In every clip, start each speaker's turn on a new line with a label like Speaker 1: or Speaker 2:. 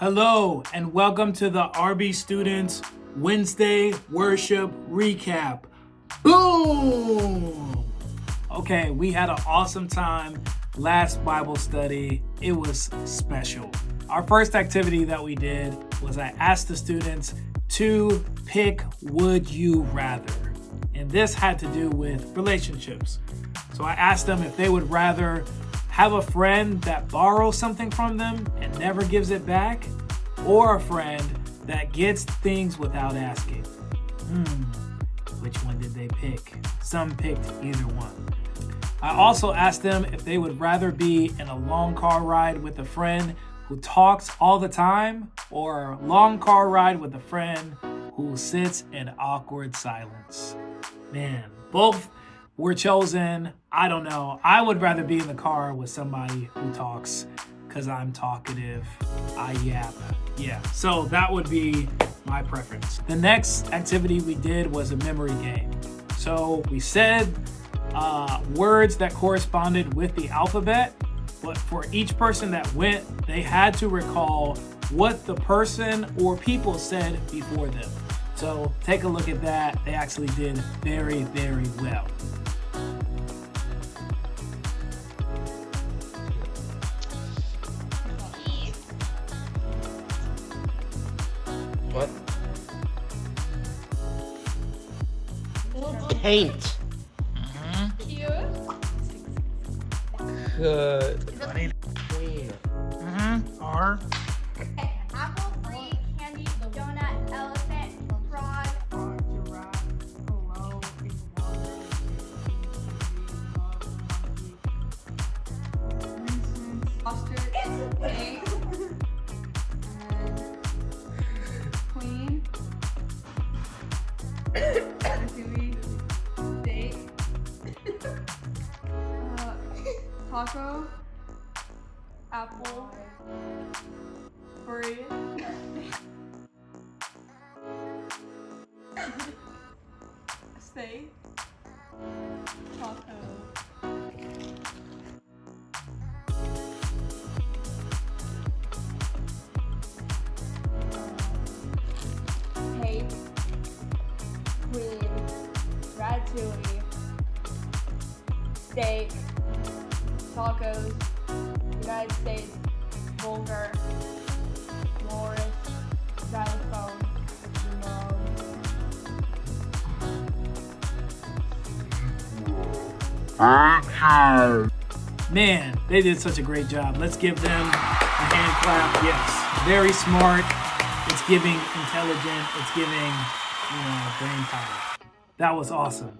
Speaker 1: Hello and welcome to the RB Students Wednesday Worship Recap. Boom! Okay, we had an awesome time last Bible study. It was special. Our first activity that we did was I asked the students to pick would you rather. And this had to do with relationships. So I asked them if they would rather have a friend that borrows something from them and never gives it back, or a friend that gets things without asking. Which one did they pick? Some picked either one. I also asked them if they would rather be in a long car ride with a friend who talks all the time, or a long car ride with a friend who sits in awkward silence. Man, both were chosen. I don't know. I would rather be in the car with somebody who talks because I'm talkative. I yap. Yeah, so that would be my preference. The next activity we did was a memory game. So we said words that corresponded with the alphabet, but for each person that went, they had to recall what the person or people said before them. So take a look at that. They actually did very, very well.
Speaker 2: What? Paint. Queen.
Speaker 1: R.
Speaker 3: Apple, tree, candy, donut, elephant, frog.
Speaker 4: Giraffe, hello, in water, mustard, pig, queen, ratatouille, steak, taco, apple, furry, steak, taco.
Speaker 3: Cake, queen, ratatouille, steak, tacos, United States, vulgar, Morris, xylophone,
Speaker 1: Man, they did such a great job. Let's give them a hand clap. Yes, very smart. It's giving intelligent. It's giving, brain power. That was awesome.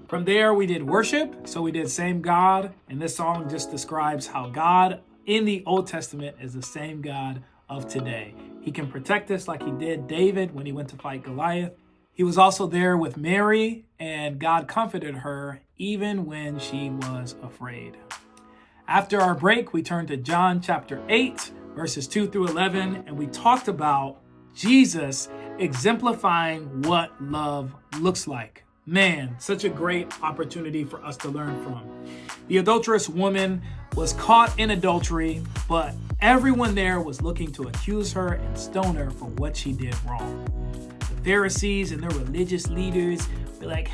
Speaker 1: From there, we did worship. So we did Same God. And this song just describes how God in the Old Testament is the same God of today. He can protect us like he did David when he went to fight Goliath. He was also there with Mary, and God comforted her even when she was afraid. After our break, we turned to John chapter 8, verses 2 through 11, and we talked about Jesus exemplifying what love looks like. Man, such a great opportunity for us to learn from. The adulterous woman was caught in adultery, but everyone there was looking to accuse her and stone her for what she did wrong. The Pharisees and their religious leaders were like,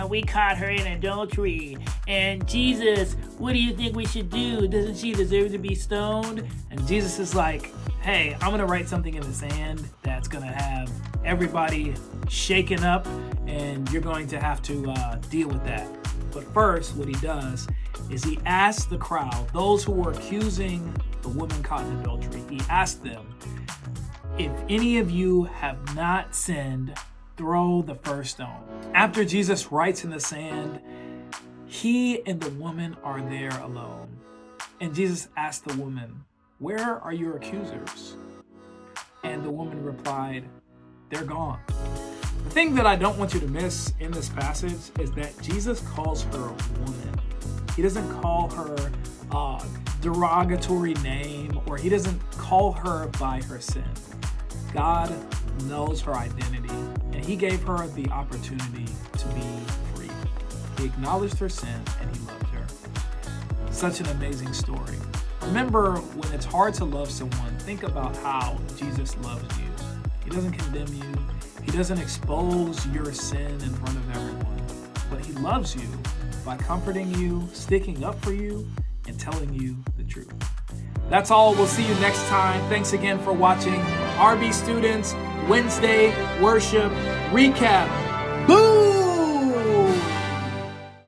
Speaker 1: we caught her in adultery. And Jesus, what do you think we should do? Doesn't she deserve to be stoned? And Jesus is like, hey, I'm gonna write something in the sand that's gonna have everybody shaken up, and you're going to have to deal with that. But first, what he does is he asks the crowd, those who were accusing the woman caught in adultery, he asked them, if any of you have not sinned, throw the first stone. After Jesus writes in the sand, he and the woman are there alone. And Jesus asked the woman, where are your accusers? And the woman replied, they're gone. The thing that I don't want you to miss in this passage is that Jesus calls her a woman. He doesn't call her a derogatory name, or he doesn't call her by her sin. God knows her identity, and he gave her the opportunity to be free. He acknowledged her sin, and he loved her. Such an amazing story. Remember, when it's hard to love someone, think about how Jesus loves you. He doesn't condemn you. He doesn't expose your sin in front of everyone. But he loves you by comforting you, sticking up for you, and telling you the truth. That's all. We'll see you next time. Thanks again for watching RB Students Wednesday Worship Recap. Boom!